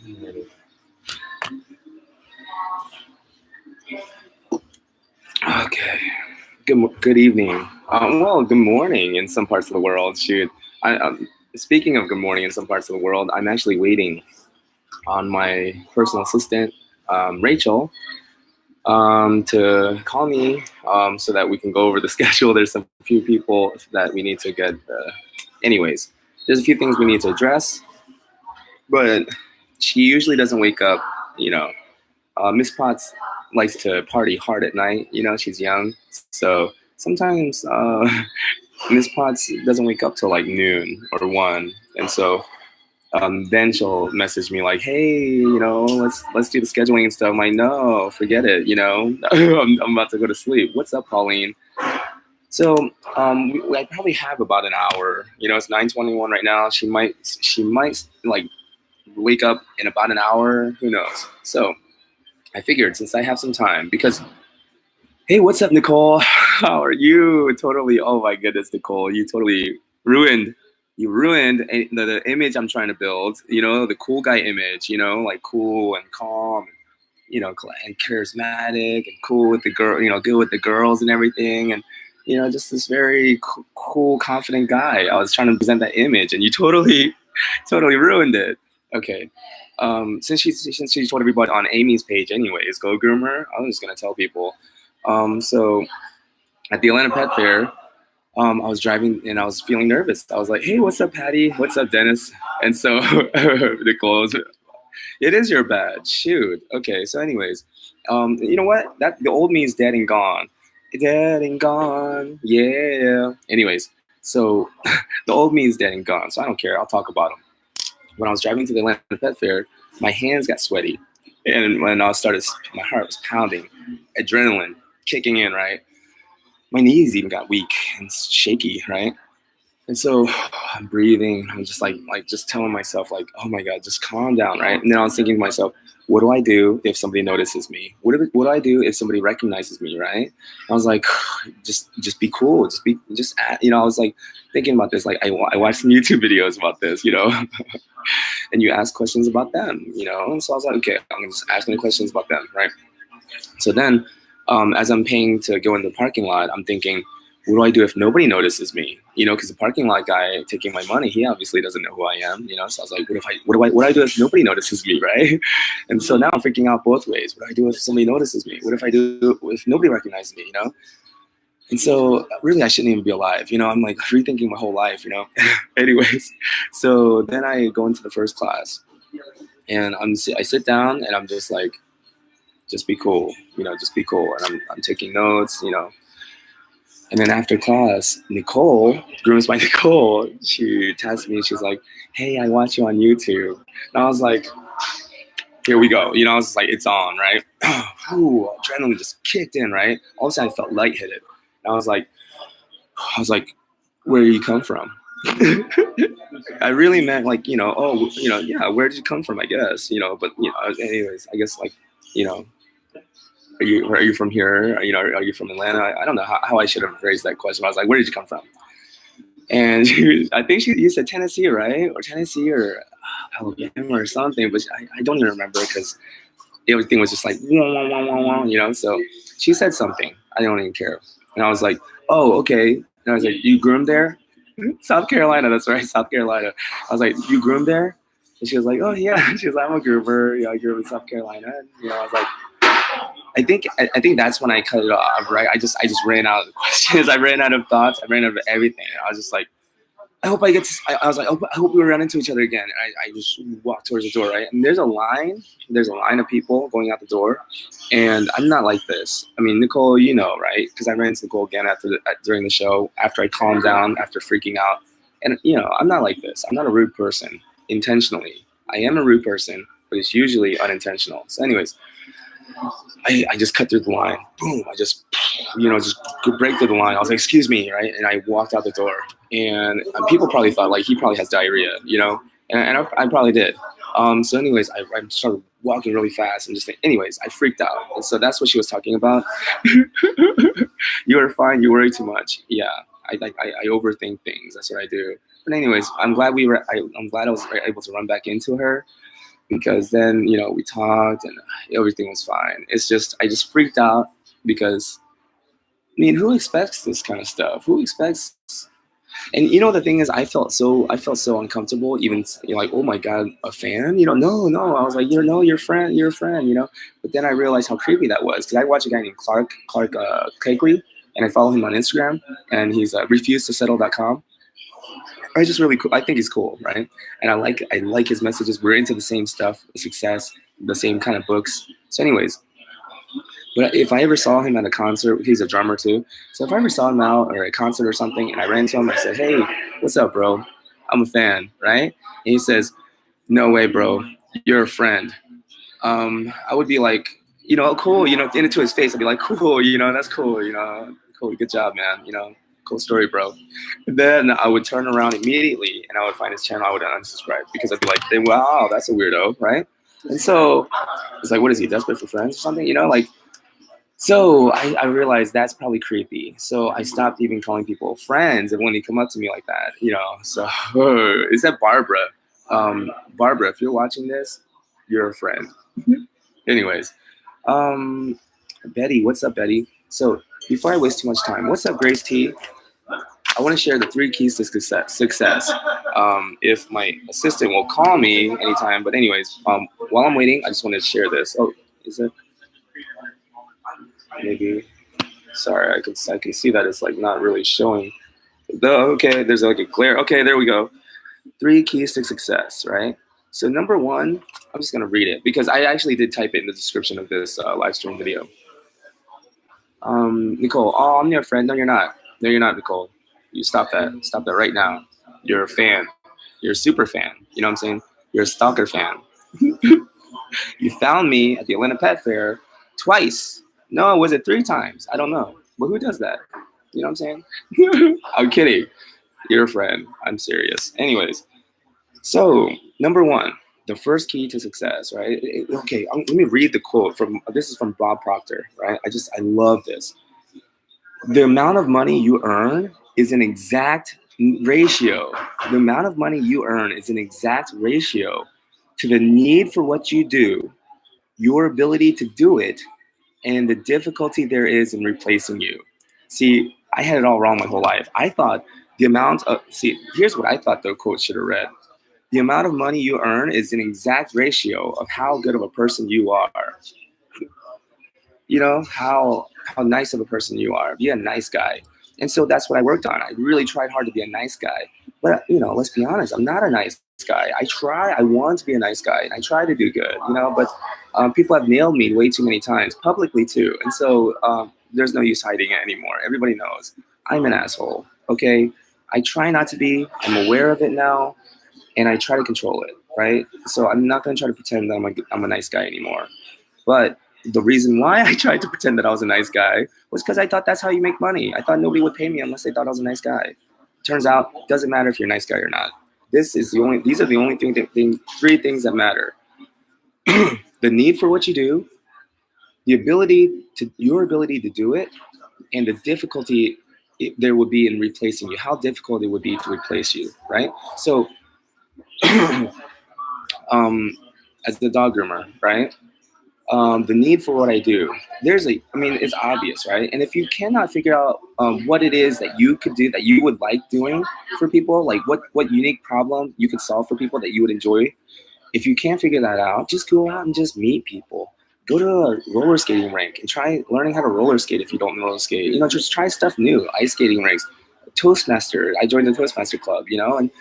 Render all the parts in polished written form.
Okay. Good evening. Well, good morning in some parts of the world. Shoot. Speaking of good morning in some parts of the world, I'm actually waiting on my personal assistant, Rachel, to call me so that we can go over the schedule. There's a few people that we need to get. Anyways, there's a few things we need to address, but she usually doesn't wake up, you know. Miss Potts likes to party hard at night. She's young, so sometimes Miss Potts doesn't wake up till like noon or 1, and so then she'll message me like, "Hey, let's do the scheduling and stuff." I'm like, "No, forget it. I'm about to go to sleep. What's up, Pauline?" So I probably have about an hour. It's 9:21 right now. She might like wake up in about an hour. Who knows? So I figured since I have some time, because, hey, what's up, Nicole? How are you? Totally. Oh my goodness, Nicole, you totally ruined. You ruined the image I'm trying to build. The cool guy image. Like cool and calm. And charismatic and cool with the girl. Good with the girls and everything. And just this very cool, confident guy. I was trying to present that image, and you totally ruined it. Okay. Since she told everybody on Amy's page anyways, go groom her. I was just gonna tell people. So at the Atlanta Pet Fair, I was driving and I was feeling nervous. I was like, "Hey, what's up, Patty? What's up, Dennis?" And so Nicole, it is your badge. Shoot. Okay. So anyways, you know what? That the old me is dead and gone. Dead and gone. Yeah. Anyways, so the old me is dead and gone. So I don't care. I'll talk about him. When I was driving to the Atlanta Pet Fair, my hands got sweaty. And when I started, my heart was pounding, adrenaline kicking in, right? My knees even got weak and shaky, right? And so I'm breathing. I'm just like just telling myself like, oh my God, just calm down, right? And then I was thinking to myself, what do I do if somebody notices me? What do I do if somebody recognizes me, right? I was like, just be cool. I was like thinking about this. Like I watched some YouTube videos about this, and you ask questions about them, And so I was like, okay, I'm just asking the questions about them, right? So then, as I'm paying to go in the parking lot, I'm thinking, what do I do if nobody notices me? Because the parking lot guy taking my money, he obviously doesn't know who I am. So I was like, what do I do if nobody notices me, right? And so now I'm freaking out both ways. What do I do if somebody notices me? What if I do if nobody recognizes me? And so really, I shouldn't even be alive. I'm like rethinking my whole life. Anyways, so then I go into the first class, and I sit down, and I'm just like, just be cool, just be cool. And I'm taking notes, And then after class, grooms by Nicole, she texts me. She's like, "Hey, I watch you on YouTube." And I was like, here we go. I was like, it's on, right? Ooh, adrenaline just kicked in, right? All of a sudden, I felt lightheaded. And I was like, where do you come from? I really meant like, yeah, where did you come from? I guess, but anyways, I guess like, are you from here? Are you from Atlanta? I don't know how I should have phrased that question. I was like, where did you come from? And I think you said Tennessee, right? Or Tennessee or Alabama or something, but I don't even remember because everything was just like, wah, wah, wah, wah, So she said something. I don't even care. And I was like, oh, okay. And I was like, you groomed there? South Carolina, that's right, South Carolina. I was like, you groomed there? And she was like, oh, yeah. She was like, I'm a groomer. I grew up in South Carolina. And, I was like, I think that's when I cut it off, right? I just ran out of questions. I ran out of thoughts. I ran out of everything. I was just like, I hope I get to. I was like, I hope we run into each other again. And I just walked towards the door, right? And there's a line of people going out the door, and I'm not like this. I mean, Nicole, right? Because I ran into Nicole again during the show after I calmed down after freaking out, and I'm not like this. I'm not a rude person intentionally. I am a rude person, but it's usually unintentional. So, anyways. I just cut through the line. Boom! I just, just break through the line. I was like, "Excuse me," right? And I walked out the door. And people probably thought like he probably has diarrhea, and I probably did. So, anyways, I started walking really fast and just anyways, I freaked out. And so that's what she was talking about. You are fine. You worry too much. Yeah, I overthink things. That's what I do. But anyways, I'm glad I was able to run back into her. because then we talked and everything was fine. It's just I just freaked out because who expects this kind of stuff? Who expects? And the thing is, I felt so uncomfortable, even like, oh my god, a fan? No. I was like, you're a friend. But then I realized how creepy that was, because I watch a guy named Clark Cakley, and I follow him on Instagram, and he's refusettosettle.com. I just really cool. I think he's cool, right? And I like his messages. We're into the same stuff, success, the same kind of books. So, anyways, but if I ever saw him at a concert, he's a drummer too. So if I ever saw him out or at a concert or something, and I ran into him, I said, "Hey, what's up, bro? I'm a fan, right?" And he says, "No way, bro. You're a friend." I would be like, cool, into his face. I'd be like, cool, that's cool, cool, good job, man, cool story, bro. And then I would turn around immediately and I would find his channel. I would unsubscribe because I'd be like, wow, that's a weirdo, right? And so it's like, what is he, desperate for friends or something, like. So I realized that's probably creepy. So I stopped even calling people friends, and when they come up to me like that, So is that Barbara? Barbara, if you're watching this, you're a friend. Anyways, Betty, what's up, Betty? So before I waste too much time, what's up, Grace T? I want to share the 3 keys to success. If my assistant will call me anytime, but anyways, while I'm waiting, I just want to share this. Oh, is it? Maybe. Sorry, I can see that it's like not really showing. Okay, there's like a glare. Okay, there we go. 3 keys to success, right? So number 1, I'm just gonna read it because I actually did type it in the description of this live stream video. Nicole, oh, I'm your friend. No, you're not. No, you're not, Nicole. You stop that. Stop that right now. You're a fan. You're a super fan. You know what I'm saying? You're a stalker fan. You found me at the Atlanta Pet Fair twice. No, was it 3 times? I don't know. But who does that? You know what I'm saying? I'm kidding. You're a friend. I'm serious. Anyways, so number 1, the first key to success, right? Okay, let me read the quote this is from Bob Proctor, right? I love this. The amount of money you earn is an exact ratio. The amount of money you earn is an exact ratio to the need for what you do, your ability to do it, and the difficulty there is in replacing you. See, I had it all wrong my whole life. I thought here's what I thought the quote should have read. The amount of money you earn is an exact ratio of how good of a person you are. How nice of a person you are. Be a nice guy. And so that's what I worked on. I really tried hard to be a nice guy. But, let's be honest, I'm not a nice guy. I want to be a nice guy, and I try to do good, but people have nailed me way too many times, publicly too. And so there's no use hiding it anymore. Everybody knows I'm an asshole, okay? I try not to be. I'm aware of it now, and I try to control it, right? So I'm not going to try to pretend that I'm a nice guy anymore. But the reason why I tried to pretend that I was a nice guy was because I thought that's how you make money. I thought nobody would pay me unless they thought I was a nice guy. Turns out, it doesn't matter if you're a nice guy or not. These are the only 3 things that matter. The need for what you do, your ability to do it, and the difficulty there would be in replacing you. How difficult it would be to replace you, right? So, as the dog groomer, right? The need for what I do. It's obvious, right? And if you cannot figure out what it is that you could do, that you would like doing for people, like what unique problem you could solve for people that you would enjoy, if you can't figure that out, just go out and just meet people. Go to a roller skating rink and try learning how to roller skate if you don't know roller skate. Just try stuff new. Ice skating rinks, Toastmaster. I joined the Toastmaster club, and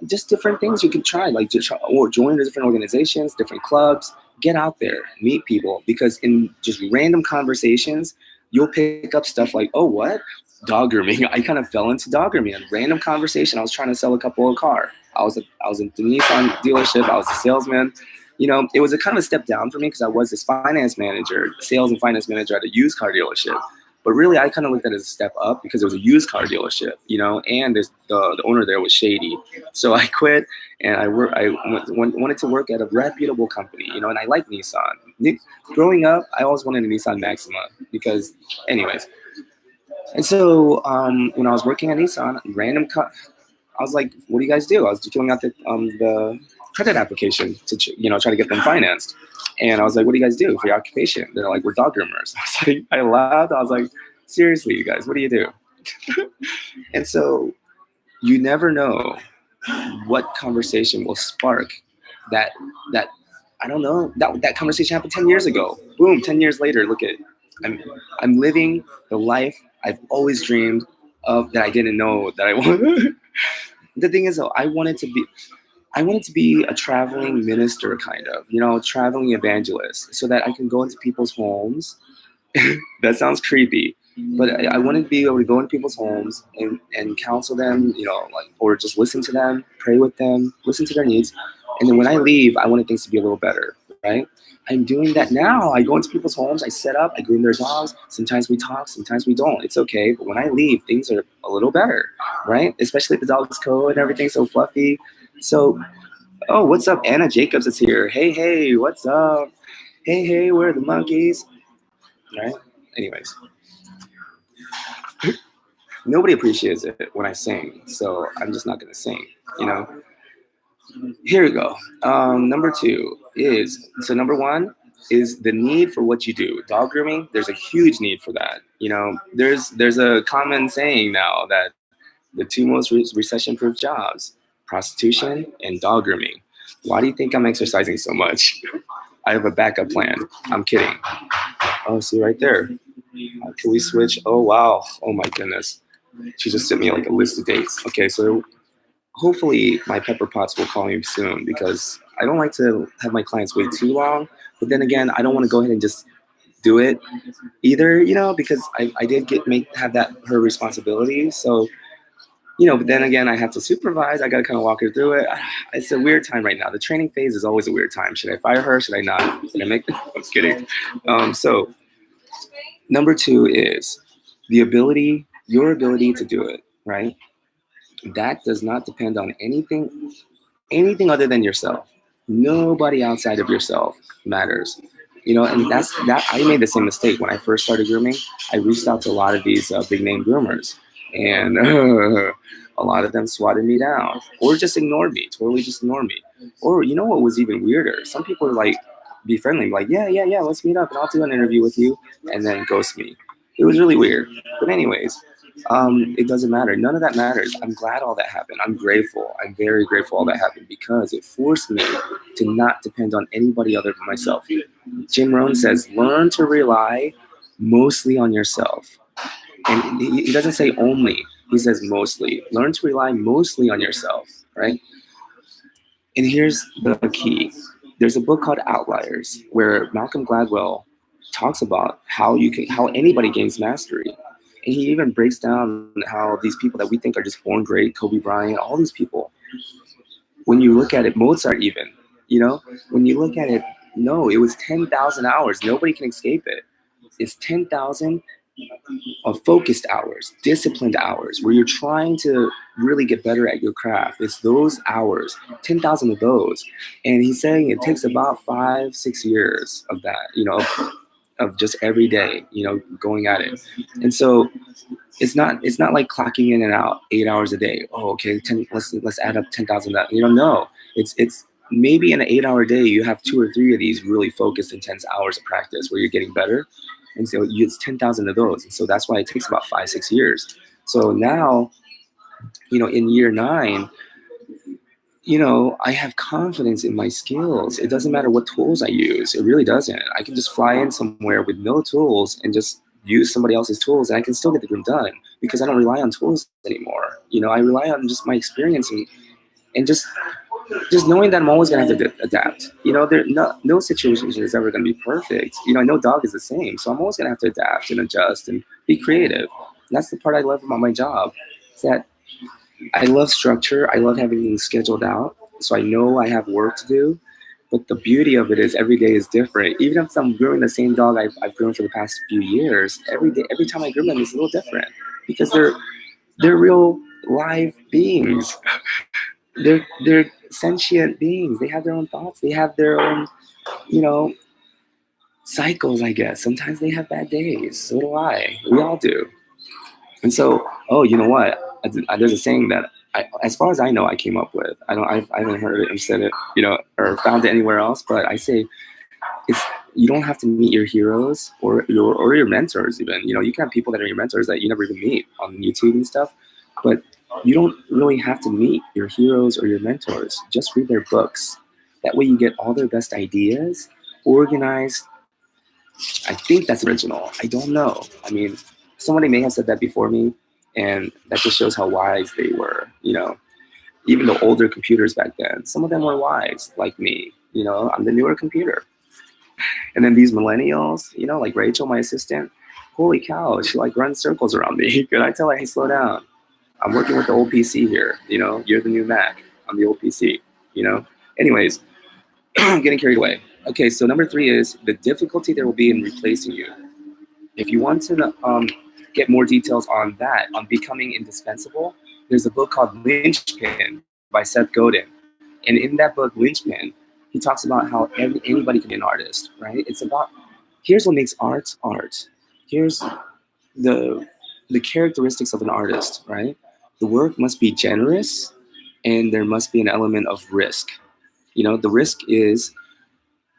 just different things you can try, like or join the different organizations, different clubs. Get out there, meet people, because in just random conversations, you'll pick up stuff like, oh, what? Dog grooming. I kind of fell into dog grooming. A random conversation. I was trying to sell a couple a car. I was in the Nissan dealership. I was a salesman. It was a kind of a step down for me because I was this sales and finance manager at a used car dealership. But really, I kind of looked at it as a step up because it was a used car dealership, and the owner there was shady. So I quit, and I wanted to work at a reputable company, and I like Nissan. Growing up, I always wanted a Nissan Maxima because, anyways. And so when I was working at Nissan, I was like, what do you guys do? I was filling out the credit application to try to get them financed. And I was like, what do you guys do for your occupation? They're like, we're dog groomers. I was like, I laughed. I was like, seriously, you guys, what do you do? And so you never know what conversation will spark that I don't know, that conversation happened 10 years ago. Boom, 10 years later, look at I'm living the life I've always dreamed of, that I didn't know that I wanted. The thing is, though, I wanted to be a traveling minister, kind of, traveling evangelist, so that I can go into people's homes. That sounds creepy, but I wanted to be able to go into people's homes and counsel them, or just listen to them, pray with them, listen to their needs. And then when I leave, I wanted things to be a little better, right? I'm doing that now. I go into people's homes, I set up, I groom their dogs. Sometimes we talk, sometimes we don't. It's okay. But when I leave, things are a little better, right? Especially if the dog's coat and everything's so fluffy. So, oh, what's up? Anna Jacobs is here. Hey, what's up? Hey, where are the monkeys? Right? Anyways. Nobody appreciates it when I sing, so I'm just not going to sing, Here we go. Number one is the need for what you do. Dog grooming, there's a huge need for that. There's a common saying now that the two most recession-proof jobs, prostitution and dog grooming. Why do you think I'm exercising so much? I have a backup plan. I'm kidding. Oh, see right there. Can we switch? Oh, wow. Oh, my goodness. She just sent me like a list of dates. Okay, so hopefully my pepper pots will call me soon, because I don't like to have my clients wait too long. But then again, I don't want to go ahead and just do it either, because I did have that her responsibility. So, but then again, I have to supervise. I got to kind of walk her through it. It's a weird time right now. The training phase is always a weird time. Should I fire her? Should I not? Should I make? I'm just kidding. So number two is your ability to do it, right? That does not depend on anything other than yourself. Nobody outside of yourself matters. And that I made the same mistake when I first started grooming. I reached out to a lot of these big name groomers, and a lot of them swatted me down, or just ignored me, totally just ignored me. Or what was even weirder? Some people are like, be friendly, like, yeah, let's meet up and I'll do an interview with you, and then ghost me. It was really weird. But anyways, it doesn't matter. None of that matters. I'm glad all that happened. I'm grateful. I'm very grateful all that happened, because it forced me to not depend on anybody other than myself. Jim Rohn says, learn to rely mostly on yourself. And he doesn't say only. He says mostly. Learn to rely mostly on yourself, right? And here's the key. There's a book called Outliers, where Malcolm Gladwell talks about how anybody gains mastery. And he even breaks down how these people that we think are just born great, Kobe Bryant, all these people, when you look at it, Mozart even, when you look at it, no, it was 10,000 hours. Nobody can escape it. It's 10,000 of focused hours, disciplined hours, where you're trying to really get better at your craft. It's those hours, 10,000 of those. And he's saying it takes about 5-6 years of that, of just every day, going at it. And so it's not like clocking in and out 8 hours a day. Oh, okay, let's add up 10,000. No, it's maybe in an 8-hour day, you have 2 or 3 of these really focused, intense hours of practice where you're getting better. And so it's 10,000 of those. And so that's why it takes about 5-6 years. So now, in year 9, I have confidence in my skills. It doesn't matter what tools I use. It really doesn't. I can just fly in somewhere with no tools and just use somebody else's tools, and I can still get the groom done, because I don't rely on tools anymore. I rely on just my experience and just knowing that I'm always going to have to adapt. No situation is ever going to be perfect. No dog is the same. So I'm always going to have to adapt and adjust and be creative. And that's the part I love about my job, is that I love structure. I love having things scheduled out, so I know I have work to do. But the beauty of it is every day is different. Even if I'm grooming the same dog I've grown for the past few years, every time I groom them, it's a little different, because they're real live beings. They're sentient beings. They have their own thoughts. They have their own, cycles, I guess. Sometimes they have bad days. So do I. We all do. And so, oh, you know what? There's a saying that as far as I know, I came up with. I haven't heard it and said it, or found it anywhere else. But I say it's you don't have to meet your heroes or your mentors even. You can have people that are your mentors that you never even meet on YouTube and stuff, but you don't really have to meet your heroes or your mentors. Just read their books. That way you get all their best ideas organized. I think that's original. I don't know. I mean, somebody may have said that before me, and that just shows how wise they were. Even the older computers back then, some of them were wise, like me. I'm the newer computer. And then these millennials, like Rachel, my assistant, holy cow, she like runs circles around me. Could I tell her, hey, slow down? I'm working with the old PC here. You're the new Mac. I'm the old PC. Anyways, I'm getting carried away. Okay, so number 3 is the difficulty there will be in replacing you. If you want to get more details on that, on becoming indispensable, there's a book called Lynchpin by Seth Godin. And in that book, Lynchpin, he talks about how anybody can be an artist, right? It's about, here's what makes art art. Here's the characteristics of an artist, right? The work must be generous, and there must be an element of risk. The risk is,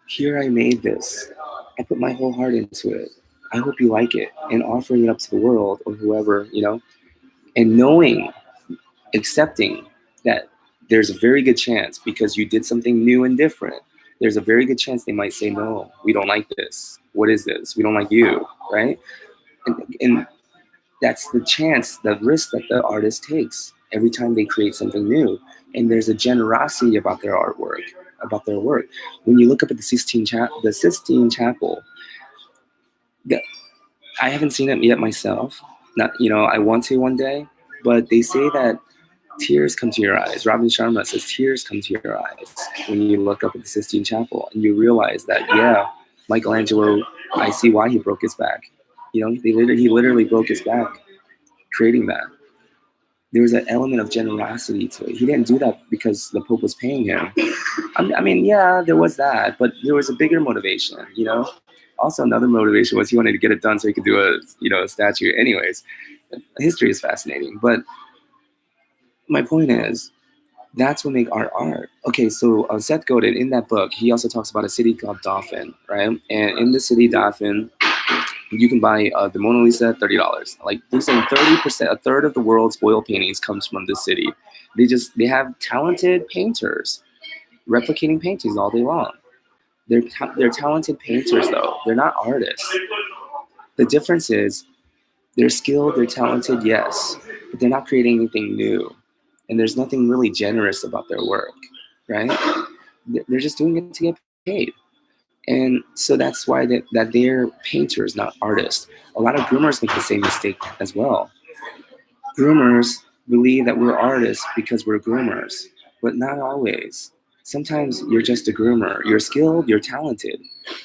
here I made this. I put my whole heart into it. I hope you like it. And offering it up to the world or whoever, and knowing, accepting that there's a very good chance because you did something new and different. There's a very good chance they might say, no, we don't like this. What is this? We don't like you, right? And that's the chance, the risk that the artist takes every time they create something new. And there's a generosity about their artwork, about their work. When you look up at the Sistine Chapel, I haven't seen it yet myself. Not, I want to one day, but they say that tears come to your eyes. Robin Sharma says tears come to your eyes when you look up at the Sistine Chapel and you realize that, yeah, Michelangelo, I see why he broke his back. He literally broke his back creating that. There was an element of generosity to it. He didn't do that because the Pope was paying him. I mean, yeah, there was that, but there was a bigger motivation, Also, another motivation was he wanted to get it done so he could do a statue. Anyways, history is fascinating. But my point is, that's what makes art. Okay, so Seth Godin, in that book, he also talks about a city called Dauphin, right? And in the city Dauphin, you can buy the Mona Lisa at $30. Like they're saying 30%, a third of the world's oil paintings comes from this city. They have talented painters replicating paintings all day long. They're talented painters though. They're not artists. The difference is they're skilled, they're talented, yes, but they're not creating anything new. And there's nothing really generous about their work, right? They're just doing it to get paid. And so that's why that they're painters, not artists. A lot of groomers make the same mistake as well. Groomers believe that we're artists because we're groomers, but not always. Sometimes you're just a groomer. You're skilled, you're talented,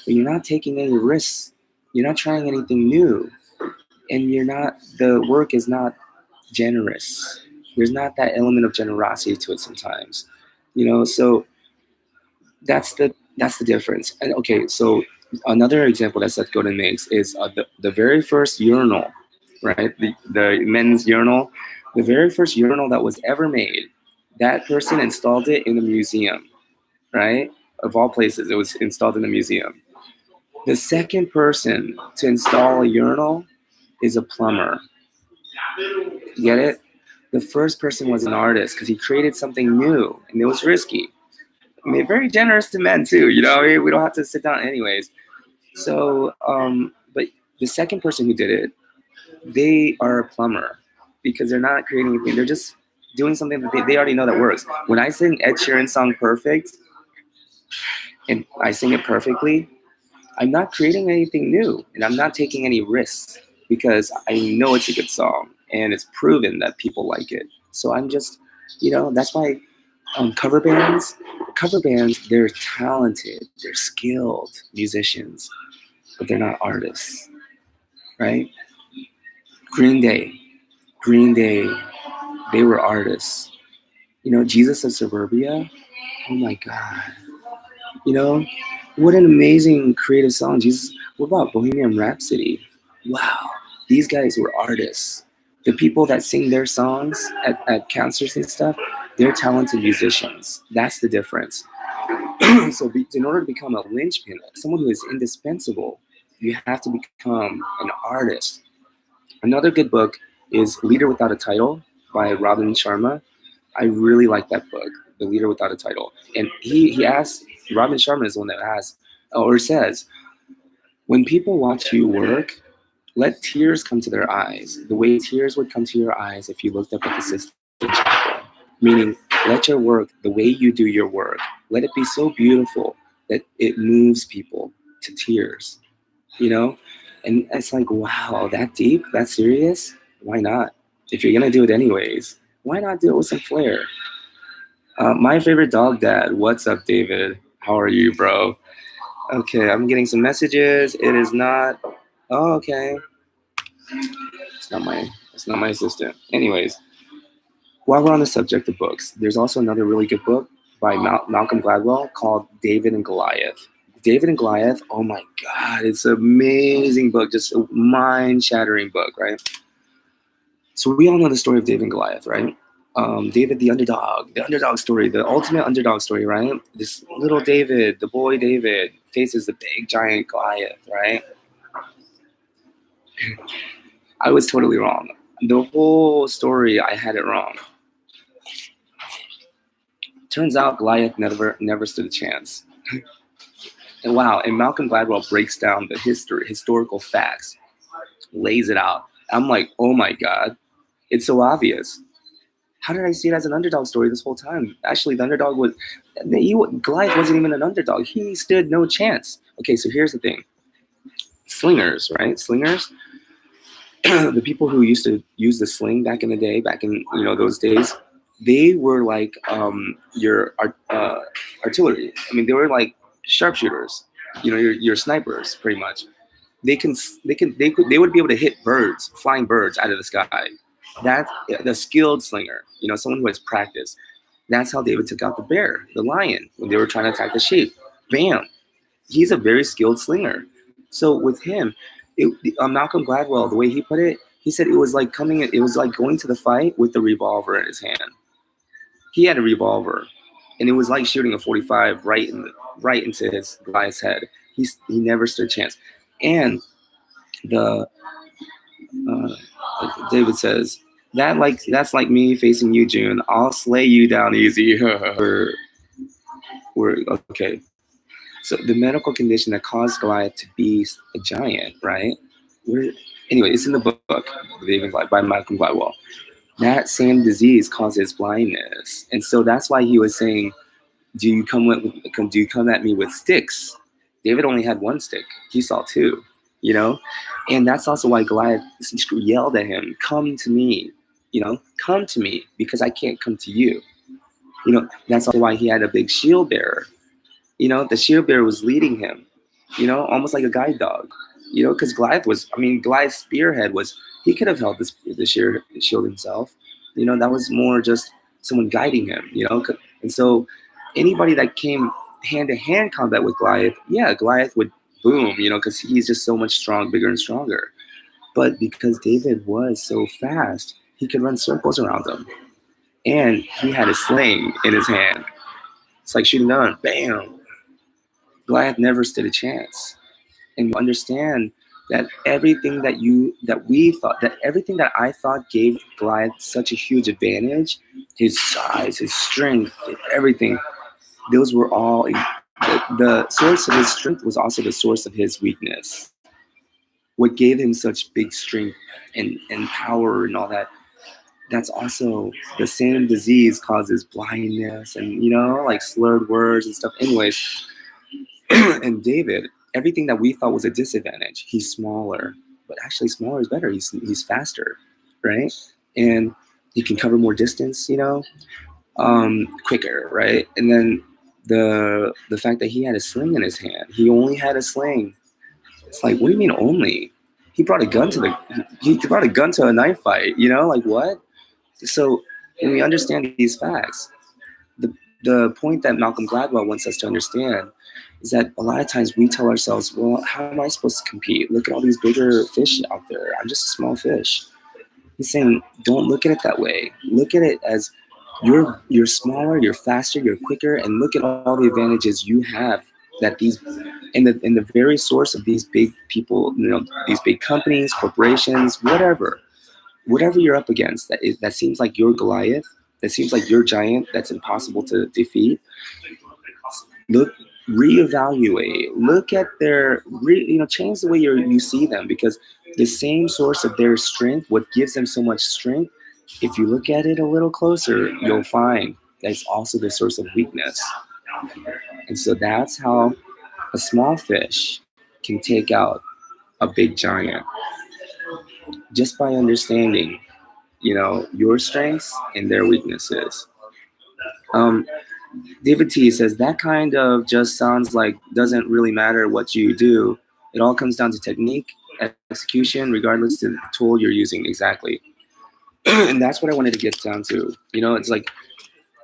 but you're not taking any risks. You're not trying anything new. And the work is not generous. There's not that element of generosity to it sometimes. So that's the difference. And okay, so another example that Seth Godin makes is the very first urinal, right? The men's urinal, the very first urinal that was ever made. That person installed it in a museum, right? Of all places, it was installed in a museum. The second person to install a urinal is a plumber. Get it? The first person was an artist because he created something new and it was risky. I mean, very generous to men too. We don't have to sit down anyways. So, but the second person who did it, they are a plumber because they're not creating anything. They're just doing something that they already know that works. When I sing Ed Sheeran's song "Perfect" and I sing it perfectly, I'm not creating anything new and I'm not taking any risks because I know it's a good song and it's proven that people like it. So I'm just, that's why cover bands, they're talented, they're skilled musicians, but they're not artists, right? Green Day, they were artists. Jesus of Suburbia, oh my God. What an amazing creative song. Jesus, what about Bohemian Rhapsody? Wow, these guys were artists. The people that sing their songs at concerts and stuff, they're talented musicians. That's the difference. So in order to become a linchpin, someone who is indispensable, you have to become an artist. Another good book is Leader Without a Title by Robin Sharma. I really like that book, The Leader Without a Title. And he asks, Robin Sharma is the one that asks, or says, when people watch you work, let tears come to their eyes, the way tears would come to your eyes if you looked up at the Sistine Chapel. Meaning, let your work, the way you do your work, let it be so beautiful that it moves people to tears, you know? And it's like, wow, that deep, that serious? Why not? If you're gonna do it anyways, why not do it with some flair? My favorite dog dad, what's up, David? How are you, bro? Okay, I'm getting some messages. It is not, oh, okay. It's not my assistant. Anyways, while we're on the subject of books, there's also another really good book by Malcolm Gladwell called David and Goliath. David and Goliath, oh my God, it's an amazing book, just a mind-shattering book, right? So we all know the story of David and Goliath, right? David, the underdog story, the ultimate underdog story, right? This little David, the boy David, faces the big giant Goliath, right? I was totally wrong. The whole story, I had it wrong. Turns out Goliath never stood a chance. And wow, and Malcolm Gladwell breaks down the historical facts, lays it out. I'm like, oh my God, it's so obvious. How did I see it as an underdog story this whole time? Actually, the underdog Goliath wasn't even an underdog. He stood no chance. Okay, so here's the thing. Slingers, right? Slingers, the people who used to use the sling back in the day, back in those days, they were like your artillery. I mean, they were like sharpshooters. Your snipers, pretty much. They would be able to hit birds, flying birds out of the sky. That's the skilled slinger. Someone who has practice. That's how David took out the bear, the lion, when they were trying to attack the sheep. Bam! He's a very skilled slinger. So with him, Malcolm Gladwell, the way he put it, he said it was like going to the fight with the revolver in his hand. He had a revolver, and it was like shooting a 45 right into his Goliath's head. He never stood a chance. And David says that's like me facing you, June. I'll slay you down easy. we're okay. So the medical condition that caused Goliath to be a giant, right? Anyway, it's in the book, David by Malcolm Gladwell. That same disease causes blindness, and so that's why he was saying, "Do you come at me with sticks?" David only had one stick; he saw two, and that's also why Goliath yelled at him, "Come to me, come to me, because I can't come to you." That's also why he had a big shield bearer. The shield bearer was leading him, almost like a guide dog, because Goliath's spearhead he could have held the shield himself. That was more just someone guiding him, and so anybody that came hand-to-hand combat with Goliath, Goliath would boom, because he's just so much bigger and stronger. But because David was so fast, he could run circles around him. And he had a sling in his hand. It's like shooting a gun, bam. Goliath never stood a chance. And you understand that everything that I thought gave Goliath such a huge advantage, his size, his strength, everything, those were all, the source of his strength was also the source of his weakness. What gave him such big strength and power and all that, that's also the same disease causes blindness and, like slurred words and stuff. Anyways, and David, everything that we thought was a disadvantage, he's smaller, but actually smaller is better. He's faster, right? And he can cover more distance, quicker, right? And then the fact that he had a sling in his hand, he only had a sling. It's like, what do you mean only? He brought a gun to a knife fight, like what? So when we understand these facts, the point that Malcolm Gladwell wants us to understand is that a lot of times we tell ourselves, well, how am I supposed to compete? Look at all these bigger fish out there. I'm just a small fish. He's saying, don't look at it that way. Look at it as you're smaller, you're faster, you're quicker, and look at all the advantages you have that these in the very source of these big people, these big companies, corporations, whatever you're up against, that seems like your Goliath, that seems like your giant that's impossible to defeat. Look, reevaluate. Look at change the way you see them, because the same source of their strength, what gives them so much strength, if you look at it a little closer, you'll find that it's also the source of weakness. And so that's how a small fish can take out a big giant, just by understanding, your strengths and their weaknesses. David T says that kind of just sounds like doesn't really matter what you do. It all comes down to technique, execution, regardless of the tool you're using. Exactly. And that's what I wanted to get down to. It's like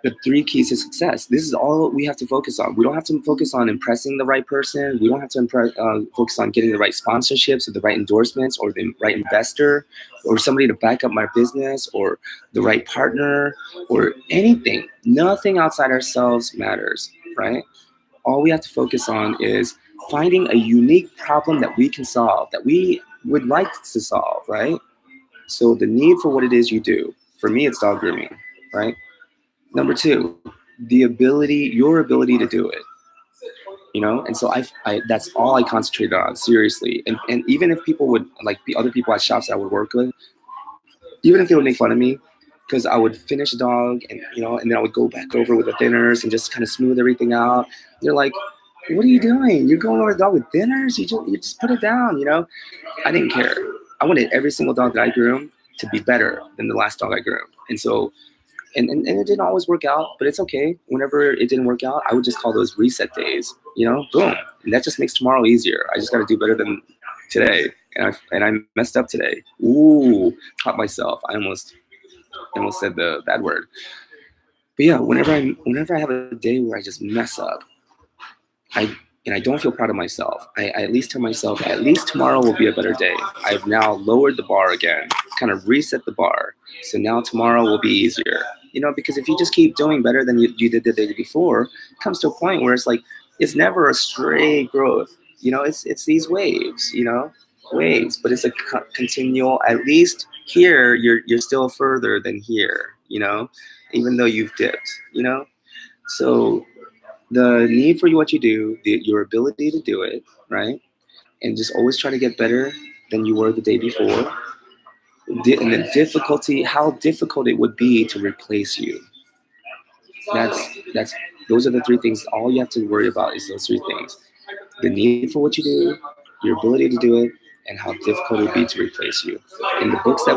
the 3 keys to success. This is all we have to focus on. We don't have to focus on impressing the right person. We don't have to focus on getting the right sponsorships or the right endorsements or the right investor or somebody to back up my business or the right partner or anything. Nothing outside ourselves matters, right? All we have to focus on is finding a unique problem that we can solve, that we would like to solve, right? So the need for what it is you do. For me, it's dog grooming, right? Number 2, your ability to do it, and so I that's all I concentrated on, seriously. And even if people would, like the other people at shops that I would work with, even if they would make fun of me, because I would finish a dog and and then I would go back over with the thinners and just kind of smooth everything out. They're like, what are you doing? You're going over the dog with thinners? You just put it down, I didn't care. I wanted every single dog that I groomed to be better than the last dog I groomed. And so and it didn't always work out, but it's okay. Whenever it didn't work out, I would just call those reset days, boom. And that just makes tomorrow easier. I just got to do better than today. And I messed up today. Ooh, caught myself. I almost said the bad word. But yeah, whenever I have a day where I just mess up, I don't feel proud of myself, I at least tell myself, at least tomorrow will be a better day. I've now lowered the bar again, kind of reset the bar. So now tomorrow will be easier. Because if you just keep doing better than you did the day before, it comes to a point where it's like, it's never a straight growth. It's these waves, waves, but it's a continual, at least here, you're still further than here, even though you've dipped, So the need for what you do, your ability to do it, right? And just always try to get better than you were the day before. And the difficulty, how difficult it would be to replace you. Those are the 3 things. All you have to worry about is those 3 things: the need for what you do, your ability to do it, and how difficult it would be to replace you. In the books that